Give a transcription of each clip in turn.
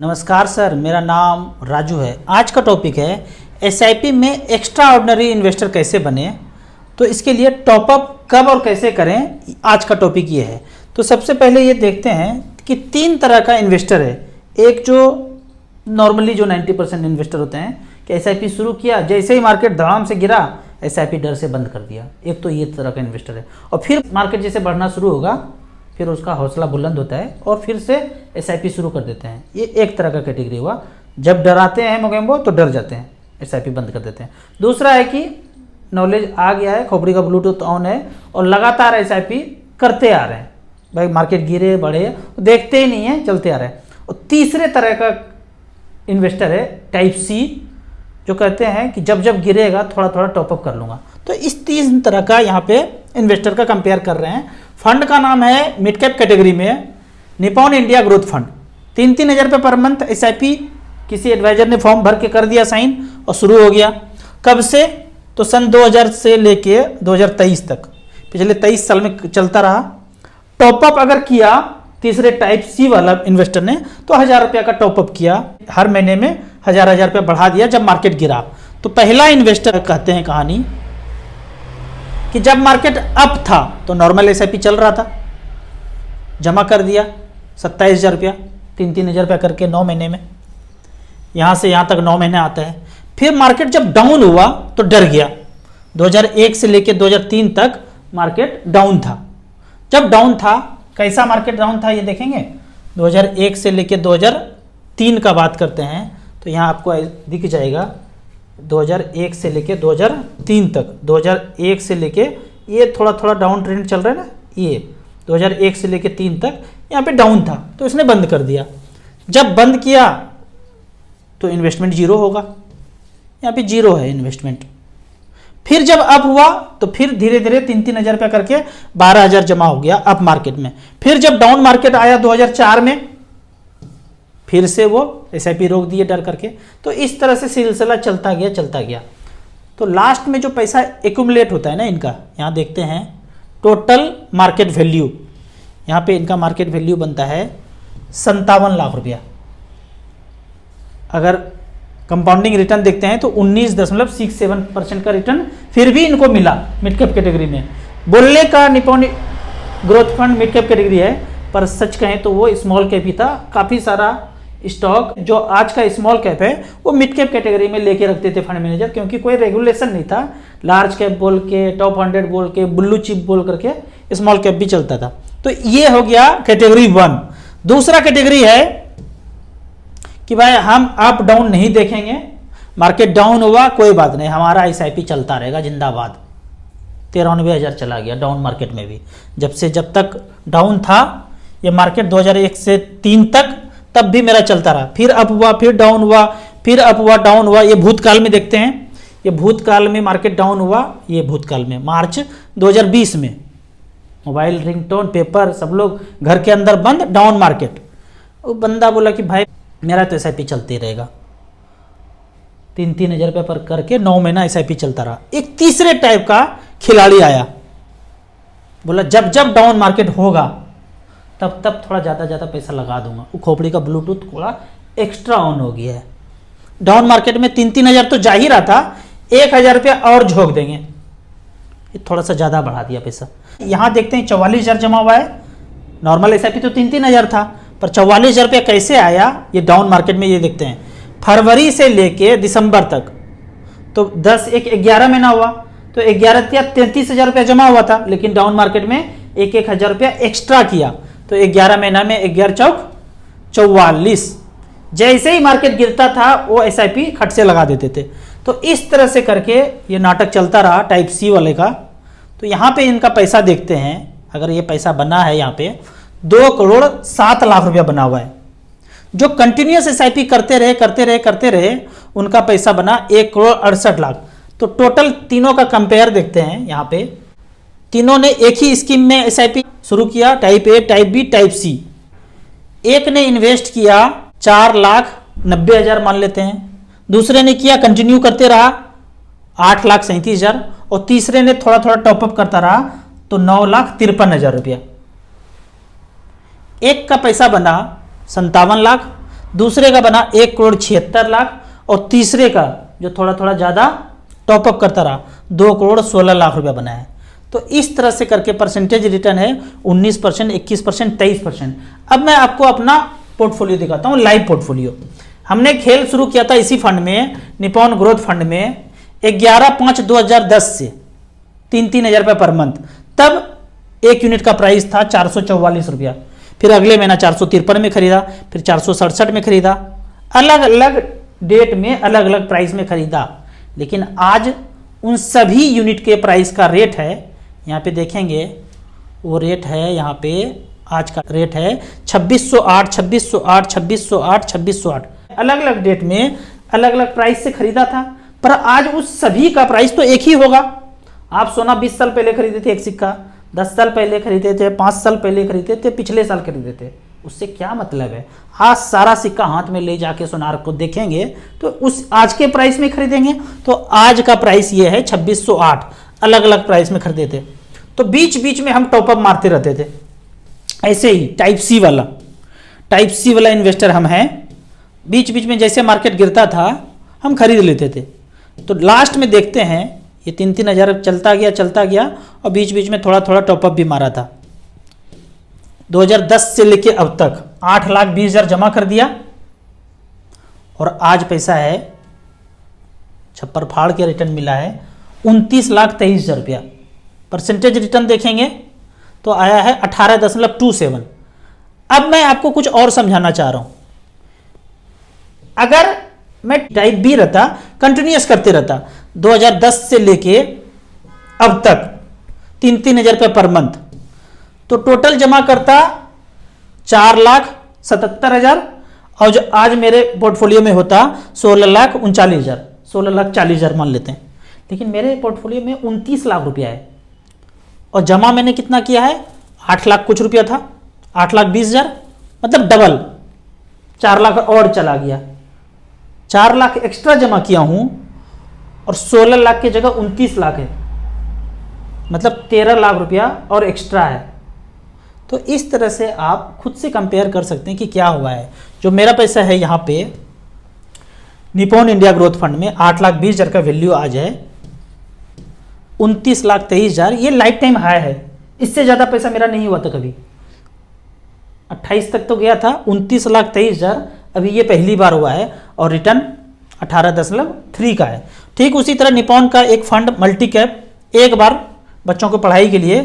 नमस्कार सर, मेरा नाम राजू है। आज का टॉपिक है एसआईपी में एक्स्ट्रा ऑर्डिनरी इन्वेस्टर कैसे बने। तो इसके लिए टॉपअप कब और कैसे करें, आज का टॉपिक ये है। तो सबसे पहले ये देखते हैं कि तीन तरह का इन्वेस्टर है। एक जो नॉर्मली जो 90% इन्वेस्टर होते हैं कि एसआईपी शुरू किया, जैसे ही मार्केट धड़ाम से गिरा एसआईपी डर से बंद कर दिया। एक तो ये तरह का इन्वेस्टर है। और फिर मार्केट जैसे बढ़ना शुरू होगा फिर उसका हौसला बुलंद होता है और फिर से एसआईपी शुरू कर देते हैं। ये एक तरह का कैटेगरी हुआ। जब डराते हैं मोगेम्बो तो डर जाते हैं, एसआईपी बंद कर देते हैं। दूसरा है कि नॉलेज आ गया है, खोपड़ी का ब्लूटूथ ऑन है और लगातार एसआईपी करते आ रहे हैं। भाई मार्केट गिरे बढ़े देखते ही नहीं है, चलते आ रहे हैं। और तीसरे तरह का इन्वेस्टर है टाइप सी, जो कहते हैं कि जब जब गिरेगा थोड़ा थोड़ा टॉपअप कर लूँगा। तो इस तीन तरह का यहाँ पे इन्वेस्टर का कंपेयर कर रहे हैं। फंड का नाम है मिड कैप कैटेगरी में निपॉन इंडिया ग्रोथ फंड। 3-3 हज़ार रुपये पर मंथ एसआईपी किसी एडवाइजर ने फॉर्म भर के कर दिया साइन और शुरू हो गया। कब से? तो सन 2000 से लेके 2023 तक, पिछले 23 साल में चलता रहा। टॉपअप अगर किया तीसरे टाइप सी वाला इन्वेस्टर ने तो 1000 रुपये का टॉपअप किया, हर महीने में 1000 रुपये बढ़ा दिया जब मार्केट गिरा। तो पहला इन्वेस्टर कहते हैं कहानी कि जब मार्केट अप था तो नॉर्मल एसआईपी चल रहा था, जमा कर दिया 27,000 रुपया, 3-3 हज़ार रुपया करके 9 महीने में, यहाँ से यहाँ तक 9 महीने आता है। फिर मार्केट जब डाउन हुआ तो डर गया। 2001 से लेकर 2003 तक मार्केट डाउन था। जब डाउन था, कैसा मार्केट डाउन था ये देखेंगे। 2001 से लेकर 2003 का बात करते हैं तो यहाँ आपको दिख जाएगा 2001 से लेके 2003 तक। 2001 से लेके ये थोड़ा थोड़ा डाउन ट्रेंड चल रहा है ना, ये 2001 से लेके 3 तक यहाँ पे डाउन था तो इसने बंद कर दिया। जब बंद किया तो इन्वेस्टमेंट जीरो होगा, यहाँ पे जीरो है इन्वेस्टमेंट। फिर जब अप हुआ तो फिर धीरे धीरे 3-3 हज़ार रुपया करके 12,000 जमा हो गया अप मार्केट में। फिर जब डाउन मार्केट आया 2004 में फिर से वो एसआईपी रोक दिए डर करके। तो इस तरह से सिलसिला चलता गया। तो लास्ट में जो पैसा एक्यूमुलेट होता है ना इनका, यहाँ देखते हैं टोटल मार्केट वैल्यू। यहाँ पे इनका मार्केट वैल्यू बनता है 57 लाख रुपया। अगर कंपाउंडिंग रिटर्न देखते हैं तो 19.67% का रिटर्न फिर भी इनको मिला मिड कैप कैटेगरी में। बोलने का Nippon growth fund mid cap category है, पर सच कहें तो वो स्मॉल कैप ही था। काफ़ी सारा स्टॉक जो आज का स्मॉल कैप है वो मिड कैप कैटेगरी में लेके रखते थे फंड मैनेजर, क्योंकि कोई रेगुलेशन नहीं था। लार्ज कैप बोल के, टॉप 100 बोल के, ब्लू चिप बोल करके स्मॉल कैप भी चलता था। तो ये हो गया कैटेगरी 1। दूसरा कैटेगरी है कि भाई हम अप डाउन नहीं देखेंगे, मार्केट डाउन हुआ कोई बात नहीं, हमारा एसआईपी चलता रहेगा जिंदाबाद। 93,000 चला गया डाउन मार्केट में भी। जब तक डाउन था ये मार्केट 2001 से 3 तक, तब भी मेरा चलता रहा। फिर अप हुआ, फिर डाउन हुआ, फिर अप हुआ, डाउन हुआ। ये भूतकाल में देखते हैं, ये भूतकाल में मार्केट डाउन हुआ। ये भूतकाल में मार्च 2020 में मोबाइल रिंगटोन पेपर सब लोग घर के अंदर बंद, डाउन मार्केट। वो बंदा बोला कि भाई मेरा तो एसआईपी चलते रहेगा। 3-3 हज़ार रुपये पर करके 9 महीना एसआईपी चलता रहा। एक तीसरे टाइप का खिलाड़ी आया, बोला जब जब डाउन मार्केट होगा तब तब थोड़ा ज़्यादा पैसा लगा दूंगा। वो खोपड़ी का ब्लूटूथ थोड़ा एक्स्ट्रा ऑन हो गया है। डाउन मार्केट में 3-3 हज़ार तो जा ही रहा था, 1,000 रुपया और झोंक देंगे, ये थोड़ा सा ज़्यादा बढ़ा दिया पैसा। यहाँ देखते हैं 44,000 जमा हुआ है। नॉर्मल एसआईपी तो 3-3 हज़ार था, पर 44,000 रुपया कैसे आया ये डाउन मार्केट में। ये देखते हैं फरवरी से लेके दिसंबर तक तो 10-11 महीना हुआ तो 11 या 33,000 रुपया जमा हुआ था, लेकिन डाउन मार्केट में 1,000 रुपया एक्स्ट्रा किया तो 11 महीना में 11 चौक 44। जैसे ही मार्केट गिरता था वो एसआईपी खट से लगा देते थे। तो इस तरह से करके ये नाटक चलता रहा टाइप सी वाले का। तो यहाँ पे इनका पैसा देखते हैं, अगर ये पैसा बना है यहाँ पे 2,07,00,000 रुपया बना हुआ है। जो कंटिन्यूस एसआईपी करते रहे उनका पैसा बना 1,68,00,000। तो टोटल तीनों का कंपेयर देखते हैं। यहाँ पे तीनों ने एक ही स्कीम में एसआईपी शुरू किया, type A, type B, type C. एक ने इन्वेस्ट किया 4,90,000 मान लेते हैं, दूसरे ने किया कंटिन्यू करते रहा 8,37,000 और तीसरे ने थोड़ा थोड़ा टॉपअप करता रहा तो 9,53,000 रुपया। एक का पैसा बना 57 लाख, दूसरे का बना 1,76,00,000 और तीसरे का जो थोड़ा थोड़ा ज़्यादा टॉपअप करता रहा 2,16,00,000 रुपया बना है। तो इस तरह से करके परसेंटेज रिटर्न है 19%, 21%, 23%। अब मैं आपको अपना पोर्टफोलियो दिखाता हूँ, लाइव पोर्टफोलियो। हमने खेल शुरू किया था इसी फंड में, निपॉन ग्रोथ फंड में 11/5/2010 से 3-3 हज़ार रुपये पर मंथ। तब एक यूनिट का प्राइस था 444 रुपया। फिर अगले महीना 453 में खरीदा, फिर 467 में खरीदा, अलग अलग डेट में अलग अलग प्राइस में खरीदा। लेकिन आज उन सभी यूनिट के प्राइस का रेट है, यहाँ पे देखेंगे वो रेट है, यहाँ पे आज का रेट है 2608, 2608, 2608, 2608। अलग अलग डेट में अलग अलग प्राइस से खरीदा था, पर आज उस सभी का प्राइस तो एक ही होगा। आप सोना 20 साल पहले खरीदे थे एक सिक्का, 10 साल पहले खरीदे थे, 5 साल पहले खरीदे थे, पिछले साल खरीदे थे, उससे क्या मतलब है? आज सारा सिक्का हाथ में ले जाके सोनार को देखेंगे तो उस आज के प्राइस में खरीदेंगे, तो आज का प्राइस ये है 2608। अलग अलग प्राइस में खरीदे थे, तो बीच बीच में हम टॉपअप मारते रहते थे। ऐसे ही टाइप सी वाला इन्वेस्टर हम हैं। बीच बीच में जैसे मार्केट गिरता था हम खरीद लेते थे। तो लास्ट में देखते हैं ये 3-3 हज़ार चलता गया और बीच बीच में थोड़ा थोड़ा टॉपअप भी मारा था। 2010 से लेके अब तक 8,20,000 जमा कर दिया और आज पैसा है छप्पर फाड़ के रिटर्न मिला है 29,23,000 रुपया। परसेंटेज रिटर्न देखेंगे तो आया है 18.27। अब मैं आपको कुछ और समझाना चाह रहा हूं। अगर मैं टाइप बी रहता, कंटिन्यूअस करते रहता 2010 से लेके अब तक 3-3 हज़ार रुपये पर मंथ, तो टोटल जमा करता 4,77,000 और जो आज मेरे पोर्टफोलियो में होता 16,39,000, 16,40,000 मान लेते हैं। लेकिन मेरे पोर्टफोलियो में 29 लाख रुपया है और जमा मैंने कितना किया है? 8 लाख कुछ रुपया था, 8,20,000, मतलब डबल 4 लाख और चला गया। 4 लाख एक्स्ट्रा जमा किया हूं और 16 लाख की जगह 29 लाख है, मतलब 13 लाख रुपया और एक्स्ट्रा है। तो इस तरह से आप खुद से कंपेयर कर सकते हैं कि क्या हुआ है। जो मेरा पैसा है यहाँ पे निपॉन इंडिया ग्रोथ फंड में 8,20,000 का वैल्यू आज है 29,23,000, ये लाइफ टाइम हाई है। इससे ज़्यादा पैसा मेरा नहीं हुआ था कभी। 28 तक तो गया था 29,23,000, अभी ये पहली बार हुआ है और रिटर्न 18.3 का है। ठीक उसी तरह निपॉन का एक फंड मल्टी कैप एक बार बच्चों को पढ़ाई के लिए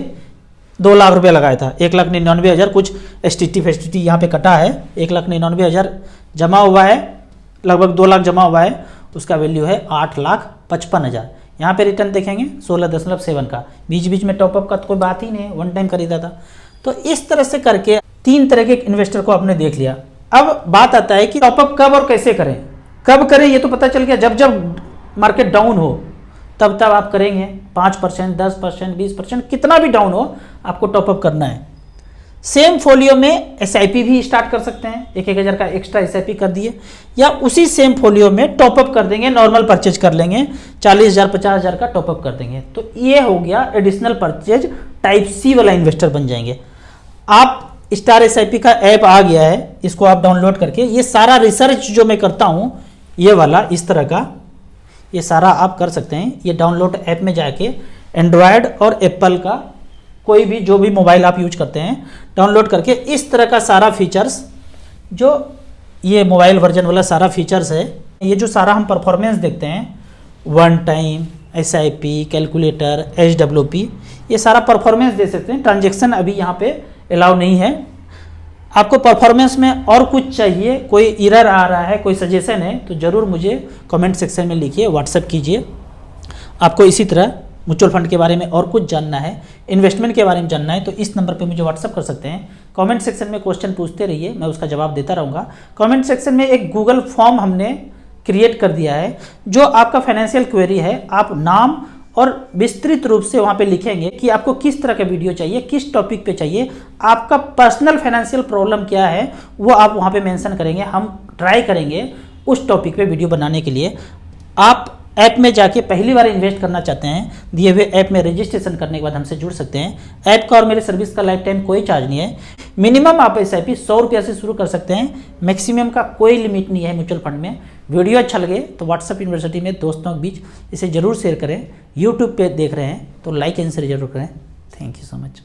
2 लाख रुपया लगाया था, 1,99,000 कुछ एसटीटी फेस्टिटी यहाँ पे कटा है, 1,99,000 जमा हुआ है, लगभग 2 लाख जमा हुआ है, उसका वैल्यू है 8,55,000। यहाँ पे रिटर्न देखेंगे 16.7 का। बीच बीच में टॉपअप का तो कोई बात ही नहीं है, वन टाइम खरीदा था। तो इस तरह से करके 3 तरह के इन्वेस्टर को आपने देख लिया। अब बात आता है कि टॉपअप कब और कैसे करें। कब करें ये तो पता चल गया, जब जब मार्केट डाउन हो तब तब आप करेंगे। 5%, 10%, 20%, कितना भी डाउन हो आपको टॉपअप करना है। सेम फोलियो में एसआईपी भी स्टार्ट कर सकते हैं, 1-1 हज़ार का एक्स्ट्रा एसआईपी कर दिए, या उसी सेम फोलियो में टॉपअप कर देंगे, नॉर्मल परचेज कर लेंगे, 40,000 50,000 का टॉपअप कर देंगे। तो ये हो गया एडिशनल परचेज, टाइप सी वाला इन्वेस्टर बन जाएंगे आप। स्टार एसआईपी का ऐप आ गया है, इसको आप डाउनलोड करके ये सारा रिसर्च जो मैं करता हूँ ये वाला इस तरह का, ये सारा आप कर सकते हैं। ये डाउनलोड ऐप में जाके एंड्रॉयड और एप्पल का कोई भी जो भी मोबाइल आप यूज करते हैं डाउनलोड करके इस तरह का सारा फीचर्स, जो ये मोबाइल वर्जन वाला सारा फीचर्स है, ये जो सारा हम परफॉर्मेंस देखते हैं, वन टाइम, एसआईपी, कैलकुलेटर, एचडब्ल्यूपी, ये सारा परफॉर्मेंस दे सकते हैं। ट्रांजेक्शन अभी यहाँ पे अलाउ नहीं है। आपको परफॉर्मेंस में और कुछ चाहिए, कोई एरर आ रहा है, कोई सजेशन है तो ज़रूर मुझे कमेंट सेक्शन में लिखिए, व्हाट्सएप कीजिए। आपको इसी तरह म्यूचुअल फंड के बारे में और कुछ जानना है, इन्वेस्टमेंट के बारे में जानना है तो इस नंबर पे मुझे व्हाट्सएप कर सकते हैं। कमेंट सेक्शन में क्वेश्चन पूछते रहिए, मैं उसका जवाब देता रहूँगा। कमेंट सेक्शन में एक गूगल फॉर्म हमने क्रिएट कर दिया है, जो आपका फाइनेंशियल क्वेरी है आप नाम और विस्तृत रूप से वहाँ पे लिखेंगे कि आपको किस तरह का वीडियो चाहिए, किस टॉपिक पे चाहिए, आपका पर्सनल फाइनेंशियल प्रॉब्लम क्या है वो आप वहाँ पे मेंशन करेंगे। हम ट्राई करेंगे उस टॉपिक पे वीडियो बनाने के लिए। आप ऐप में जाके पहली बार इन्वेस्ट करना चाहते हैं, दिए हुए ऐप में रजिस्ट्रेशन करने के बाद हमसे जुड़ सकते हैं। ऐप का और मेरे सर्विस का लाइफ टाइम कोई चार्ज नहीं है। मिनिमम आप SIP 100 रुपया से शुरू कर सकते हैं, मैक्सिमम का कोई लिमिट नहीं है म्यूचुअल फंड में। वीडियो अच्छा लगे तो व्हाट्सएप यूनिवर्सिटी में दोस्तों के बीच इसे जरूर शेयर करें। यूट्यूब पे देख रहे हैं तो लाइक एंड शेयर जरूर करें। Thank you so much.